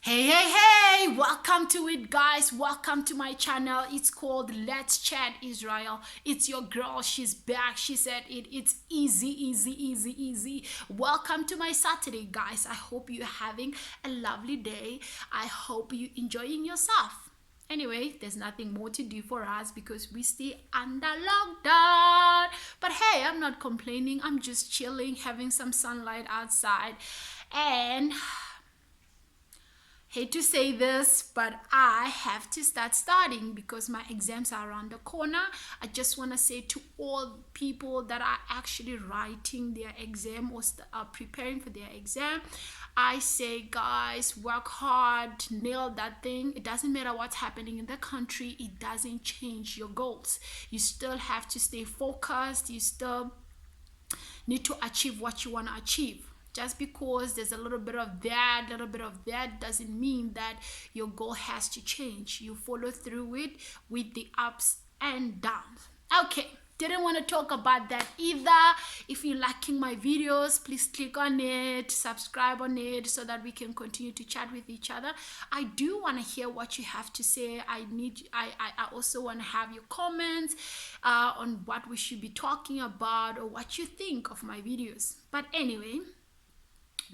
Hey, hey, hey, welcome to it, guys. Welcome to my channel. It's called Let's Chat Israel. It's your girl. She's back. She said it's easy, easy, easy, easy. Welcome to my Saturday, guys. I hope you're having a lovely day. I hope you're enjoying yourself. Anyway, there's nothing more to do for us because we stay under lockdown. But hey, I'm not complaining. I'm just chilling, having some sunlight outside. And hate to say this, but I have to start studying because my exams are around the corner. I just want to say to all people that are actually writing their exam or are preparing for their exam, I say, guys, work hard, nail that thing. It doesn't matter what's happening in the country, it doesn't change your goals. You still have to stay focused. You still need to achieve what you want to achieve. Just because there's a little bit of that doesn't mean that your goal has to change. You follow through it with the ups and downs. Okay, didn't want to talk about that either. If you're liking my videos, please click on it, subscribe on it, so that we can continue to chat with each other. I do want to hear what you have to say. I also want to have your comments on what we should be talking about or what you think of my videos. But anyway,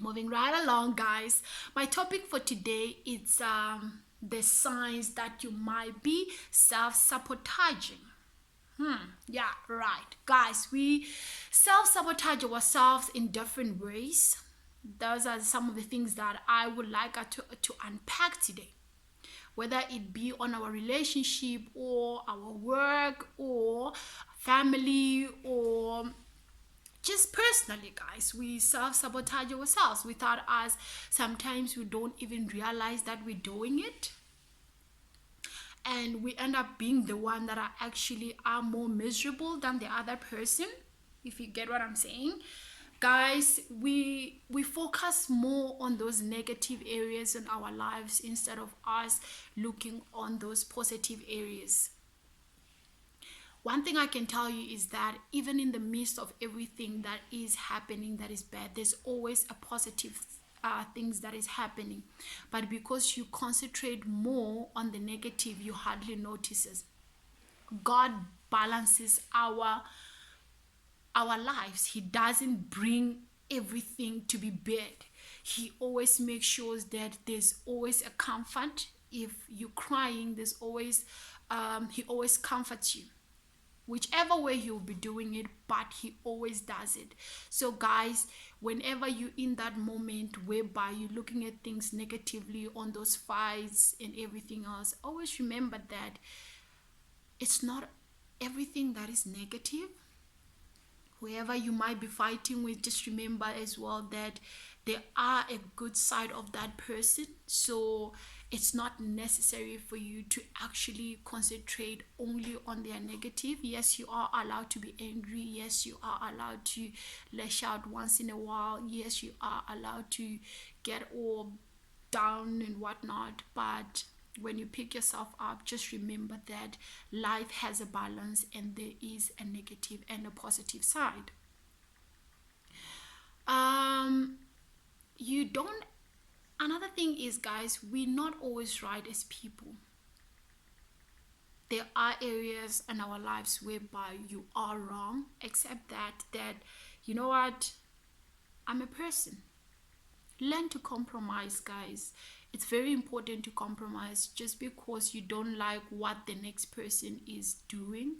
moving right along, guys, my topic for today is the signs that you might be self-sabotaging. Yeah, right, guys, we self-sabotage ourselves in different ways. Those are some of the things that I would like to unpack today, whether it be on our relationship or our work or family or just personally. Guys, we self-sabotage ourselves without us. Sometimes we don't even realize that we're doing it, and we end up being the one that are more miserable than the other person, if you get what I'm saying. Guys, we focus more on those negative areas in our lives instead of us looking on those positive areas. One thing I can tell you is that even in the midst of everything that is happening that is bad, there's always a positive things that is happening. But because you concentrate more on the negative, you hardly notices. God balances our lives. He doesn't bring everything to be bad. He always makes sure that there's always a comfort. If you're crying, there's always he always comforts you, whichever way he'll be doing it, but he always does it. So guys, whenever you're in that moment whereby you're looking at things negatively on those fights and everything else, always remember that it's not everything that is negative. Whoever you might be fighting with, just remember as well that there are a good side of that person. So it's not necessary for you to actually concentrate only on their negative. Yes, you are allowed to be angry. Yes, you are allowed to lash out once in a while. Yes, you are allowed to get all down and whatnot. But when you pick yourself up, just remember that life has a balance and there is a negative and a positive side. You don't Another thing is, guys, we're not always right as people. There are areas in our lives whereby you are wrong, except that you know what, I'm a person. Learn to compromise, guys. It's very important to compromise. Just because you don't like what the next person is doing,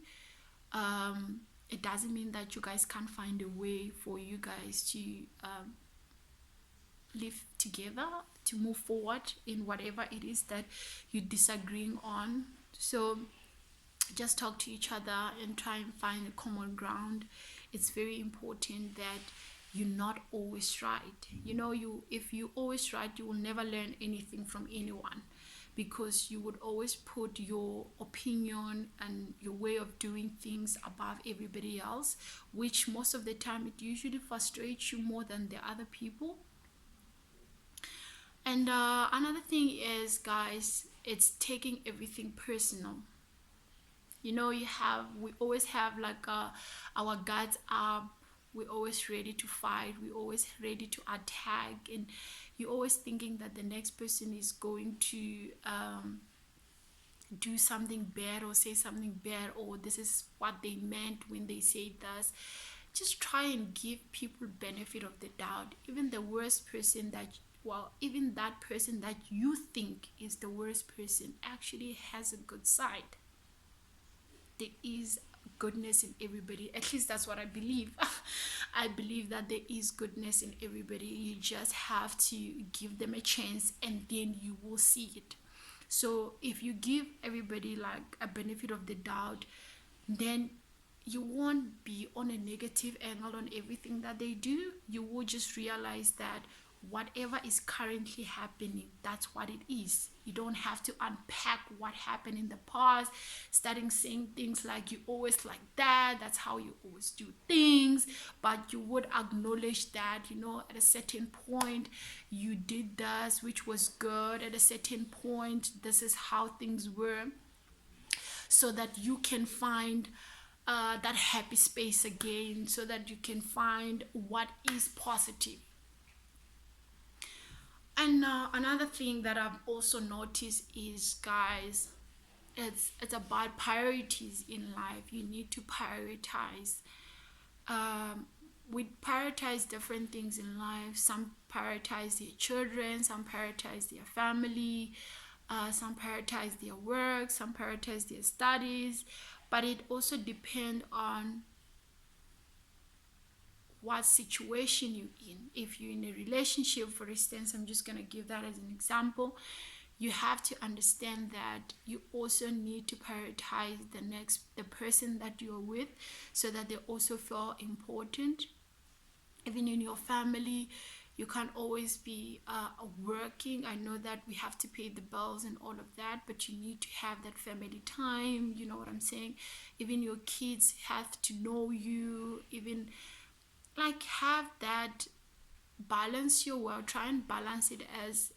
it doesn't mean that you guys can't find a way for you guys to live together, to move forward in whatever it is that you're disagreeing on. So just talk to each other and try and find a common ground. It's very important that you're not always right. You know, if you always right, you will never learn anything from anyone, because you would always put your opinion and your way of doing things above everybody else, which most of the time it usually frustrates you more than the other people. And another thing is, guys, it's taking everything personal. You know, we always have like our guards up. We're always ready to fight. We're always ready to attack. And you're always thinking that the next person is going to do something bad or say something bad, or this is what they meant when they say this. Just try and give people benefit of the doubt. Even the worst person that, well, even that person that you think is the worst person actually has a good side. There is goodness in everybody. At least that's what I believe. I believe that there is goodness in everybody. You just have to give them a chance, and then you will see it. So if you give everybody like a benefit of the doubt, then you won't be on a negative angle on everything that they do. You will just realize that whatever is currently happening, that's what it is. You don't have to unpack what happened in the past, starting saying things like you always like that, that's how you always do things. But you would acknowledge that, at a certain point you did this, which was good. At a certain point, this is how things were, so that you can find that happy space again, so that you can find what is positive. And another thing that I've also noticed is, guys, it's about priorities in life. You need to prioritize. We prioritize different things in life. Some prioritize their children, some prioritize their family, some prioritize their work, some prioritize their studies. But it also depends on what situation you're in. If you're in a relationship, for instance, I'm just going to give that as an example. You have to understand that you also need to prioritize the person that you're with, so that they also feel important. Even in your family, you can't always be working. I know that we have to pay the bills and all of that, but you need to have that family time. You know what I'm saying? Even your kids have to know you. Even like have that, balance your world. Try and balance it as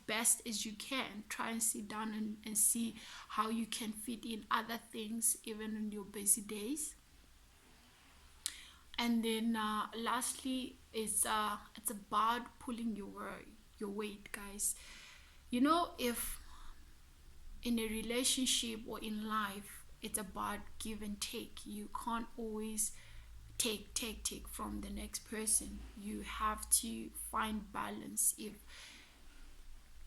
best as you can. Try and sit down and see how you can fit in other things even in your busy days. And then lastly, it's about pulling your weight, guys. If in a relationship or in life, it's about give and take. You can't always take from the next person. You have to find balance. If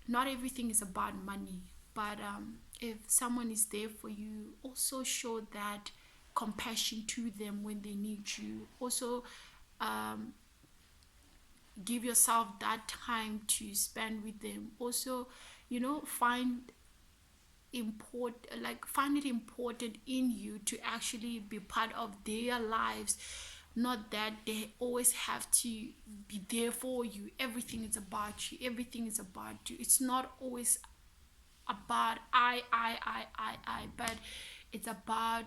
not everything is about money, but if someone is there for you, also show that compassion to them when they need you. Also give yourself that time to spend with them. Also, find it important in you to actually be part of their lives. Not that they always have to be there for you. Everything is about you. Everything is about you. It's not always about I, but it's about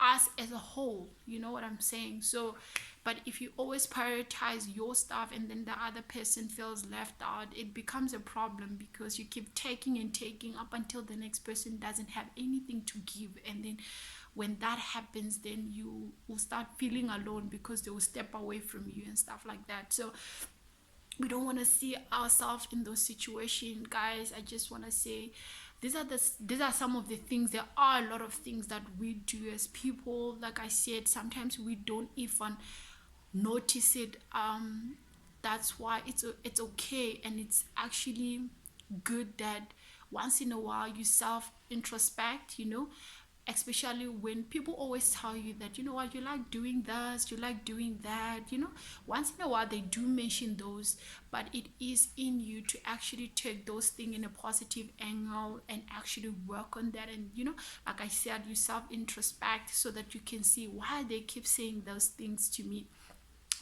us as a whole. You know what I'm saying? So, but if you always prioritize your stuff and then the other person feels left out, it becomes a problem, because you keep taking and taking up until the next person doesn't have anything to give. And then when that happens, then you will start feeling alone, because they will step away from you and stuff like that. So we don't want to see ourselves in those situations, guys. I just want to say these are some of the things. There are a lot of things that we do as people. Like I said, sometimes we don't even notice it. That's why it's okay, and it's actually good that once in a while you self introspect, especially when people always tell you that, you know what, you like doing this, you like doing that. Once in a while they do mention those, but it is in you to actually take those things in a positive angle and actually work on that. And like I said, you self introspect so that you can see why they keep saying those things to me.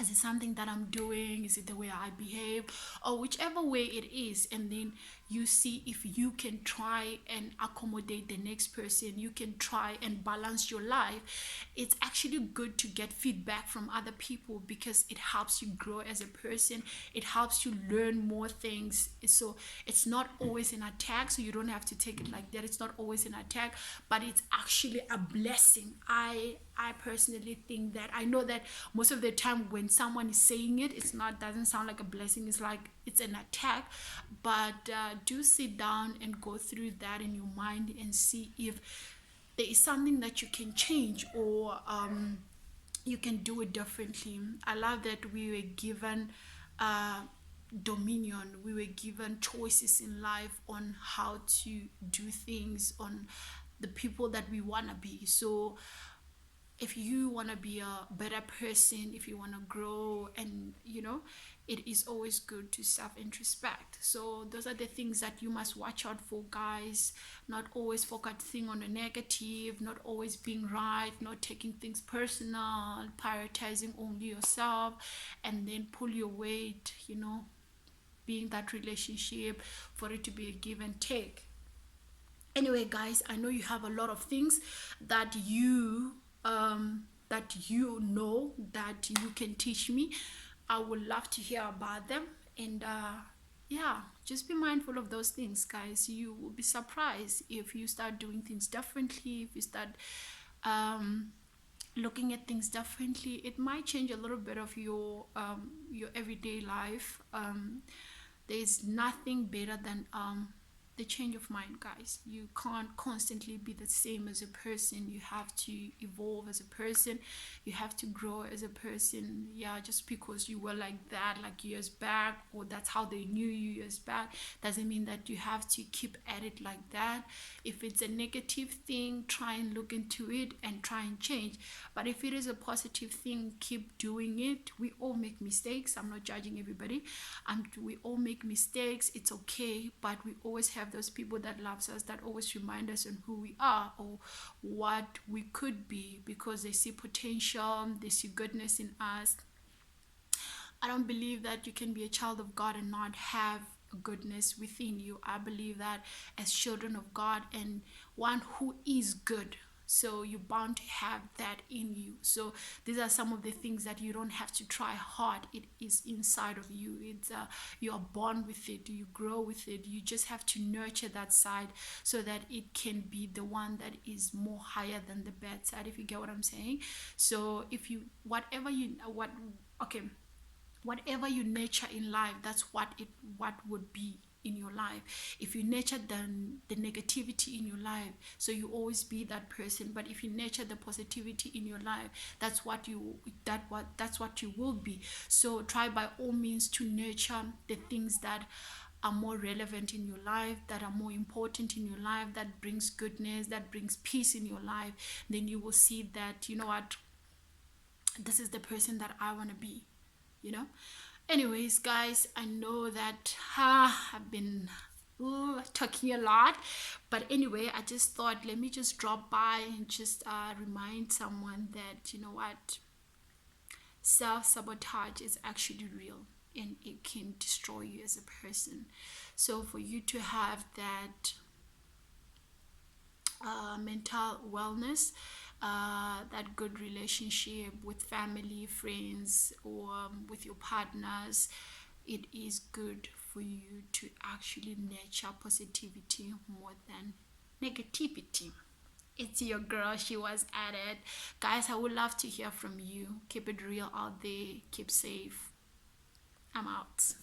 Is it something that I'm doing? Is it the way I behave? Or whichever way it is. And then you see if you can try and accommodate the next person. You can try and balance your life. It's actually good to get feedback from other people, because it helps you grow as a person. It helps you learn more things. So it's not always an attack. So you don't have to take it like that. It's not always an attack, but it's actually a blessing. I personally think that. I know that most of the time when when someone is saying it, it's not, doesn't sound like a blessing, it's like it's an attack. But do sit down and go through that in your mind and see if there is something that you can change, or you can do it differently. I love that we were given dominion, we were given choices in life on how to do things, on the people that we want to be. So if you want to be a better person, if you want to grow, and it is always good to self introspect. So those are the things that you must watch out for, guys. Not always focusing on the negative, not always being right, not taking things personal, prioritizing only yourself, and then pull your weight, being that relationship for it to be a give and take. Anyway, guys, I know you have a lot of things that you know that you can teach me. I would love to hear about them. And yeah, just be mindful of those things, guys. You will be surprised if you start doing things differently, if you start looking at things differently. It might change a little bit of your everyday life. There's nothing better than the change of mind, guys. You can't constantly be the same as a person. You have to evolve as a person, you have to grow as a person. Yeah, just because you were like that like years back, or that's how they knew you years back, doesn't mean that you have to keep at it like that. If it's a negative thing, try and look into it and try and change. But if it is a positive thing, keep doing it. We all make mistakes. I'm not judging everybody. We all make mistakes. It's okay, but we always have those people that loves us, that always remind us on who we are or what we could be, because they see potential, they see goodness in us. I don't believe that you can be a child of God and not have goodness within you. I believe that as children of God and one who is good, so you're bound to have that in you. So these are some of the things that you don't have to try hard. It is inside of you. It's you are born with it, you grow with it. You just have to nurture that side so that it can be the one that is more higher than the bad side, if you get what I'm saying. So if you whatever you nurture in life, that's what would be in your life. If you nurture the negativity in your life, so you always be that person. But if you nurture the positivity in your life, that's what you will be. So try by all means to nurture the things that are more relevant in your life, that are more important in your life, that brings goodness, that brings peace in your life. Then you will see that, you know what, this is the person that I want to be. Anyways, guys, I know that I've been talking a lot, but anyway, I just thought, let me just drop by and just remind someone that, you know what, self-sabotage is actually real, and it can destroy you as a person. So for you to have that mental wellness, that good relationship with family, friends, or with your partners, it is good for you to actually nurture positivity more than negativity. It's your girl, she was at it. Guys, I would love to hear from you. Keep it real out there, keep safe. I'm out.